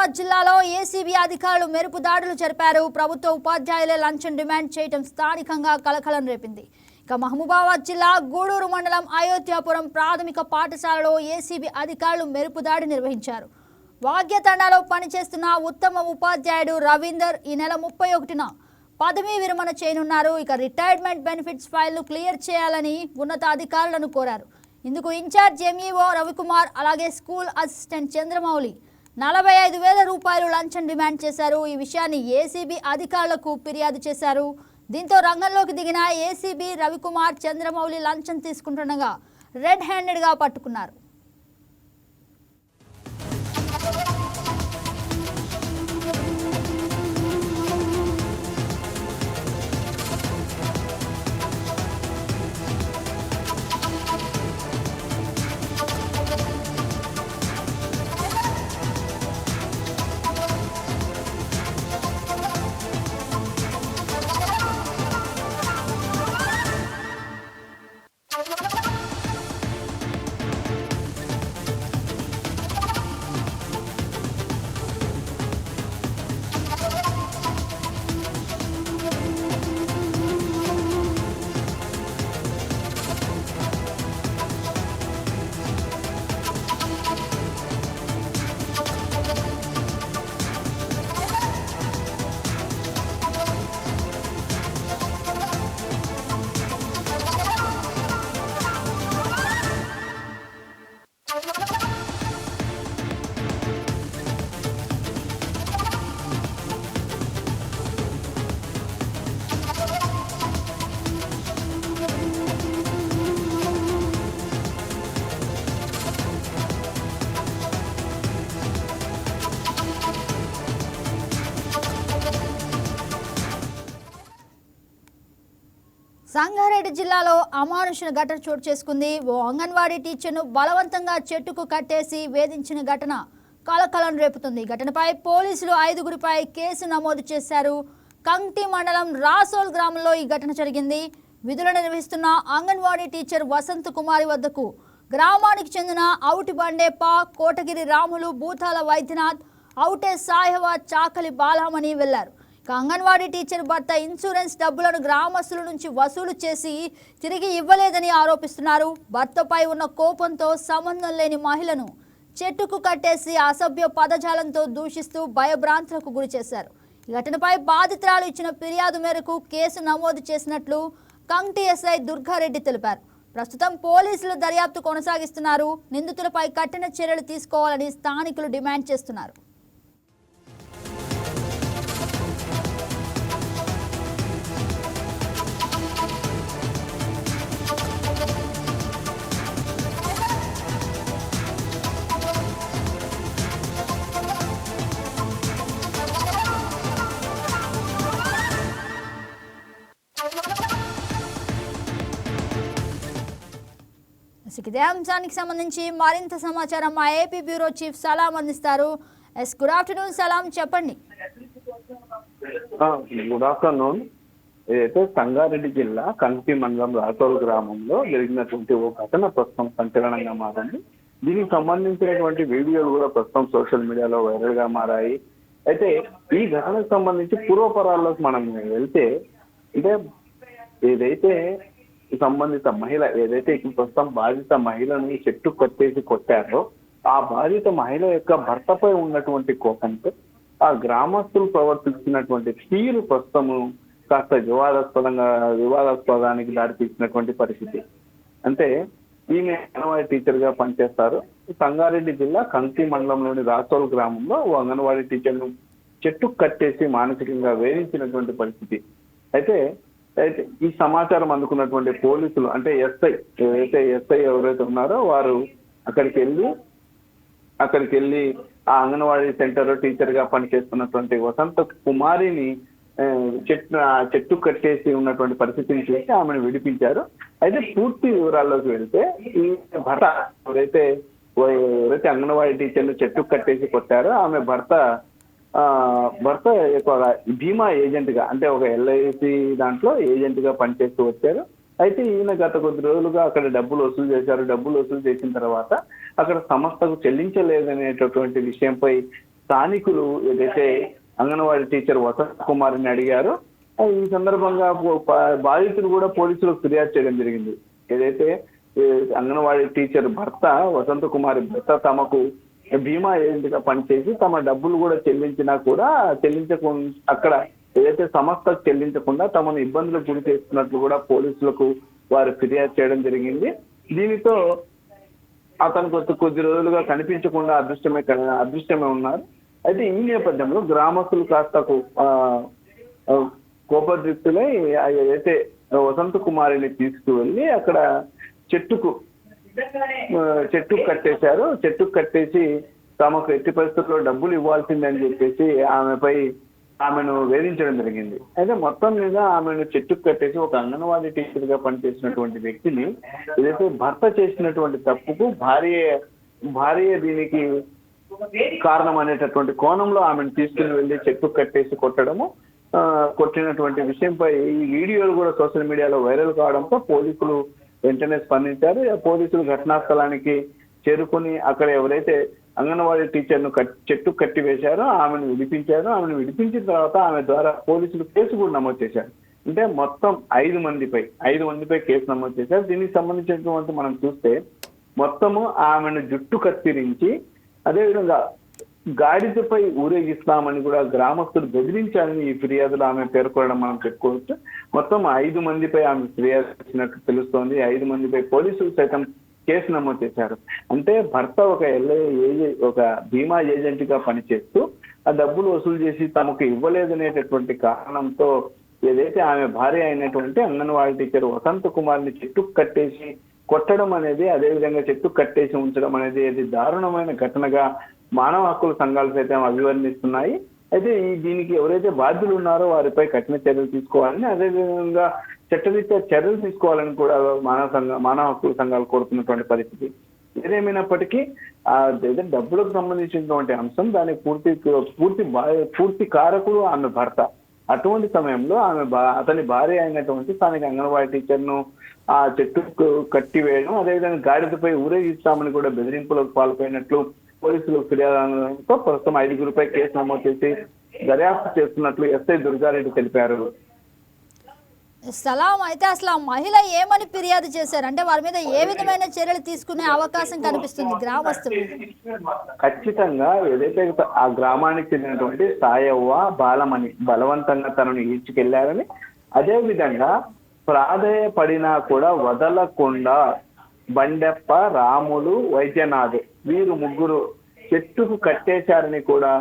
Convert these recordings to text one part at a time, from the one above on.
మహబూబాబాద్ జిల్లాలో ఏసీబీ అధికారులు మెరుపు దాడులు జరిపారు. ప్రభుత్వ ఉపాధ్యాయులే లంచం డిమాండ్ చేయడం స్థానికంగా కలకలం రేపింది. ఇక మహబూబాబాద్ జిల్లా గూడూరు మండలం అయోధ్యాపురం ప్రాథమిక పాఠశాలలో ఏసీబీ అధికారులు మెరుపు దాడి నిర్వహించారు. వాగ్యతండాలో పనిచేస్తున్న ఉత్తమ ఉపాధ్యాయుడు రవీందర్ ఈ నెల 31న పదవీ విరమణ చేయనున్నారు. ఇక రిటైర్మెంట్ బెనిఫిట్స్ ఫైల్ను క్లియర్ చేయాలని ఉన్నతాధికారులను కోరారు. ఇందుకు ఇన్ఛార్జ్ ఎంఈఓ రవికుమార్ అలాగే స్కూల్ అసిస్టెంట్ చంద్రమౌళి 45,000 రూపాయలు లంచం డిమాండ్ చేశారు. ఈ విషయాన్ని ఏసీబీ అధికారులకు ఫిర్యాదు చేశారు. దీంతో రంగంలోకి దిగిన ఏసీబీ రవికుమార్ చంద్రమౌళి లంచం తీసుకుంటుండగా రెడ్ హ్యాండెడ్గా పట్టుకున్నారు. సంగారెడ్డి జిల్లాలో అమానుష ఘటన చోటు చేసుకుంది. ఓ అంగన్వాడీ టీచర్ను బలవంతంగా చెట్టుకు కట్టేసి వేధించిన ఘటన కలకలం రేపుతుంది. ఘటనపై పోలీసులు 5గురిపై కేసు నమోదు చేశారు. కంటి మండలం రాసోల్ గ్రామంలో ఈ ఘటన జరిగింది. విధులు నిర్వహిస్తున్న అంగన్వాడీ టీచర్ వసంత్ కుమారి వద్దకు గ్రామానికి చెందిన ఔటి బండేప్ప, కోటగిరి రాములు, భూతాల వైద్యనాథ్, ఔటే సాయవ, చాకలి బాలమణి వెళ్లారు. అంగన్వాడీ టీచర్ భర్త ఇన్సూరెన్స్ డబ్బులను గ్రామస్తుల నుంచి వసూలు చేసి తిరిగి ఇవ్వలేదని ఆరోపిస్తున్నారు. భర్తపై ఉన్న కోపంతో సంబంధం లేని మహిళను చెట్టుకు కట్టేసి అసభ్య పదజాలంతో దూషిస్తూ భయభ్రాంతులకు గురి చేశారు. ఈ ఘటనపై బాధితురాలు ఇచ్చిన ఫిర్యాదు మేరకు కేసు నమోదు చేసినట్లు కంటి ఎస్ఐ దుర్గారెడ్డి తెలిపారు. ప్రస్తుతం పోలీసులు దర్యాప్తు కొనసాగిస్తున్నారు. నిందితులపై కఠిన చర్యలు తీసుకోవాలని స్థానికులు డిమాండ్ చేస్తున్నారు. ఇదే అంశానికి సంబంధించి మరింత సమాచారం మా ఏపీ బ్యూరో చీఫ్ సలాం అందిస్తారు. గుడ్ ఆఫ్టర్నూన్ సలాం, చెప్పండి. Good afternoon. ఏదైతే సంగారెడ్డి జిల్లా కంటి మండలం రాసోల్ గ్రామంలో జరిగినటువంటి ఓ ఘటన ప్రస్తుతం సంచలనంగా మారింది. దీనికి సంబంధించినటువంటి వీడియోలు కూడా ప్రస్తుతం సోషల్ మీడియాలో వైరల్ గా మారాయి. అయితే ఈ ఘటనకు సంబంధించి పూర్వపరాల్లోకి మనం వెళ్తే, అంటే ఏదైతే సంబంధిత మహిళ ఏదైతే ప్రస్తుతం బాధిత మహిళను చెట్టు కట్టేసి కొట్టారో ఆ బాధిత మహిళ యొక్క భర్తపై ఉన్నటువంటి కోపంతో ఆ గ్రామస్తులు ప్రవర్తించినటువంటి తీరు ప్రస్తుతము కాస్త వివాదాస్పదానికి దారితీసినటువంటి పరిస్థితి. అంటే ఈమె అంగన్వాడీ టీచర్ గా పనిచేస్తారు. సంగారెడ్డి జిల్లా కంకి మండలంలోని రాసోల్ గ్రామంలో ఓ అంగన్వాడీ టీచర్ను చెట్టు కట్టేసి మానసికంగా వేధించినటువంటి పరిస్థితి. అయితే ఈ సమాచారం అందుకున్నటువంటి పోలీసులు, అంటే ఎస్ఐ ఎవరైతే ఉన్నారో వారు అక్కడికి వెళ్ళి ఆ అంగన్వాడీ సెంటర్ టీచర్ గా పనిచేస్తున్నటువంటి వసంత కుమారిని చెట్టు కట్టేసి ఉన్నటువంటి పరిస్థితిని చూసి ఆమెను విడిపించారు. అయితే పూర్తి వివరాల్లోకి వెళ్తే ఈ భర్త ఎవరైతే అంగన్వాడీ టీచర్ను చెట్టు కట్టేసి కొట్టారో ఆమె భర్త బీమా ఏజెంట్ గా, అంటే ఒక ఎల్ఐసి దాంట్లో ఏజెంట్ గా పనిచేస్తూ వచ్చారు. అయితే ఈయన గత కొద్ది రోజులుగా అక్కడ డబ్బులు వసూలు చేశారు. డబ్బులు వసూలు చేసిన తర్వాత అక్కడ సంస్థకు చెల్లించలేదనేటటువంటి విషయంపై స్థానికులు ఏదైతే అంగన్వాడీ టీచర్ వసంత్ కుమార్ని అడిగారో ఈ సందర్భంగా బాధితులు కూడా పోలీసులకు ఫిర్యాదు చేయడం జరిగింది. ఏదైతే అంగన్వాడీ టీచర్ భర్త వసంత్ కుమార్ భర్త తమకు బీమా ఏజెంట్ గా పనిచేసి తమ డబ్బులు కూడా చెల్లించకుండా అక్కడ ఏదైతే సంస్థకు చెల్లించకుండా తమను ఇబ్బందులకు గురి చేస్తున్నట్లు కూడా పోలీసులకు వారు ఫిర్యాదు చేయడం జరిగింది. దీనితో అతను కొద్ది రోజులుగా కనిపించకుండా అదృష్టమే ఉన్నారు. అయితే ఈ నేపథ్యంలో గ్రామస్తులు కాస్త కోపదృప్తులై ఏదైతే వసంత్ కుమారిని తీసుకువెళ్ళి అక్కడ చెట్టుకు కట్టేశారు. చెట్టుకు కట్టేసి తమకు ఎట్టి పరిస్థితుల్లో డబ్బులు ఇవ్వాల్సిందని చెప్పేసి ఆమెను వేధించడం జరిగింది. అయితే మొత్తం మీద ఆమెను చెట్టుకు కట్టేసి ఒక అంగన్వాడీ టీచర్ గా పనిచేసినటువంటి వ్యక్తిని ఏదైతే భర్త చేసినటువంటి తప్పుకు భార్య దీనికి కారణం అనేటటువంటి కోణంలో ఆమెను తీసుకుని వెళ్ళి చెట్టుకు కట్టేసి కొట్టినటువంటి విషయంపై ఈ వీడియోలు కూడా సోషల్ మీడియాలో వైరల్ కావడంతో పోలీసులు వెంటనే స్పందించారు. పోలీసులు ఘటనా స్థలానికి చేరుకుని అక్కడ ఎవరైతే అంగన్వాడీ టీచర్ను చెట్టు కట్టి వేశారో ఆమెను విడిపించారు. ఆమెను విడిపించిన తర్వాత ఆమె ద్వారా పోలీసులు కేసు కూడా నమోదు చేశారు. అంటే మొత్తం 5 మందిపై కేసు నమోదు చేశారు. దీనికి సంబంధించినటువంటి మనం చూస్తే మొత్తము ఆమెను జుట్టు కత్తిరించి అదేవిధంగా గాడిదపై ఊరేగిస్తామని కూడా గ్రామస్తులు బెదిరించాలని ఈ ఫిర్యాదులు ఆమె పేర్కొనడం మనం చెప్పుకోవచ్చు. మొత్తం 5 మందిపై ఆమె ఫిర్యాదు చేసినట్టు తెలుస్తోంది. 5 మందిపై పోలీసులు సైతం కేసు నమోదు చేశారు. అంటే భర్త ఒక బీమా ఏజెంట్ గా పనిచేస్తూ ఆ డబ్బులు వసూలు చేసి తమకు ఇవ్వలేదనేటటువంటి కారణంతో ఏదైతే ఆమె భార్య అయినటువంటి అంగన్వాడీ టీచర్ వసంత్ కుమార్ని చెట్టుకు కట్టేసి కొట్టడం అనేది, అదేవిధంగా చెట్టుకు కట్టేసి ఉంచడం అనేది ఇది దారుణమైన ఘటనగా మానవ హక్కుల సంఘాలు సైతం అభివర్ణిస్తున్నాయి. అయితే దీనికి ఎవరైతే బాధ్యులు ఉన్నారో వారిపై కఠిన చర్యలు తీసుకోవాలని, అదేవిధంగా చట్టరీత్యా చర్యలు తీసుకోవాలని కూడా మానవ హక్కుల సంఘాలు కోరుతున్నటువంటి పరిస్థితి. ఏదేమైనప్పటికీ డబ్బులకు సంబంధించినటువంటి అంశం దానికి పూర్తి కారకుడు ఆమె భర్త. అటువంటి సమయంలో అతని భార్య అయినటువంటి స్థానిక అంగన్వాడీ టీచర్ను ఆ చెట్టుకు కట్టివేయడం, అదేవిధంగా గాడిదపై ఊరేగిస్తామని కూడా బెదిరింపులకు పాల్పడినట్లు పోలీసులు ఫిర్యాదుతో ప్రస్తుతం 5గురిపై కేసు నమోదు చేసి దర్యాప్తు చేస్తున్నట్లు ఎస్ఐ దుర్గారెడ్డి తెలిపారు. సలాం, అయితే అసలు ఆ మహిళ ఏమని ఫిర్యాదు చేశారు? అంటే వారి మీద ఏ విధమైన చర్యలు తీసుకునే అవకాశం కనిపిస్తుంది గ్రామస్తులు? ఖచ్చితంగా ఏదైతే ఆ గ్రామానికి చెందినటువంటి సాయవ్వ బాలమణి బలవంతంగా తనను ఈడ్చుకెళ్లారని, అదే విధంగా ప్రాధేయపడినా కూడా వదలకుండా బండెప్ప, రాములు, వైద్యనాథ్ వీరు 3 చెట్టుకు కట్టేశారని కూడా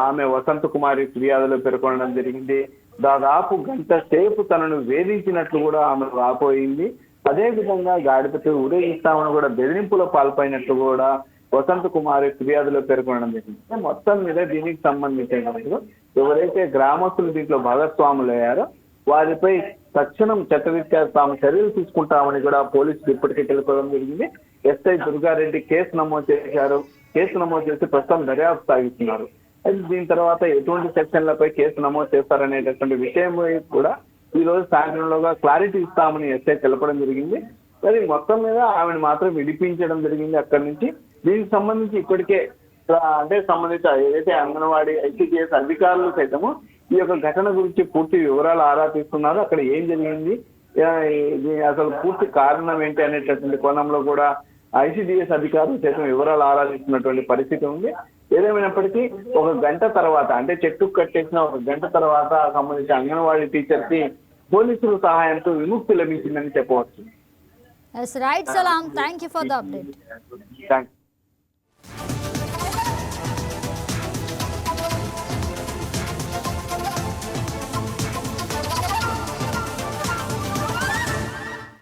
ఆమె వసంత్ కుమారి ఫిర్యాదులో పేర్కొనడం జరిగింది. దాదాపు గంట సేపు తనను వేధించినట్లు కూడా ఆమె వాపోయింది. అదే విధంగా గాడిదపై ఊరేగిస్తామని కూడా బెదిరింపులో పాల్పడినట్లు కూడా వసంత్ కుమారి ఫిర్యాదులో పేర్కొనడం జరిగింది. మొత్తం మీద దీనికి సంబంధించినట్లు ఎవరైతే గ్రామస్తులు దీంట్లో భాగస్వాములు అయ్యారో వారిపై తక్షణం చట్టరీత్యా తాము చర్యలు తీసుకుంటామని కూడా పోలీసులు ఇప్పటికే తెలుసుకోవడం జరిగింది. ఎస్ఐ దుర్గారెడ్డి కేసు నమోదు చేశారు. కేసు నమోదు చేసి ప్రస్తుతం దర్యాప్తు సాగిస్తున్నారు. దీని తర్వాత ఎటువంటి సెక్షన్లపై కేసు నమోదు చేస్తారనేటటువంటి విషయం కూడా ఈ రోజు సాయంత్రంలోగా క్లారిటీ ఇస్తామని ఎస్ఐ తెలపడం జరిగింది. మరి మొత్తం మీద ఆమెను మాత్రం విడిపించడం జరిగింది అక్కడి నుంచి. దీనికి సంబంధించి ఇప్పటికే సంబంధిత ఏదైతే అంగన్వాడీ ఐసీడీఎస్ అధికారులు సైతము ఈ యొక్క ఘటన గురించి పూర్తి వివరాలు ఆరా తీస్తున్నారు. అక్కడ ఏం జరిగింది, అసలు పూర్తి కారణం ఏంటి అనేటటువంటి కోణంలో కూడా ఐసీడీఎస్ అధికారులు సైతం వివరాలు ఆరాధిస్తున్నటువంటి పరిస్థితి ఉంది. ఏదేమైనప్పటికీ 1 గంట తర్వాత, అంటే చెట్టుకు కట్టేసిన 1 గంట తర్వాత సంబంధించిన అంగన్వాడీ టీచర్ కి పోలీసుల సహాయంతో విముక్తి లభించిందని చెప్పవచ్చు. Yes, right, Salam. Thank you for the update. Thanks.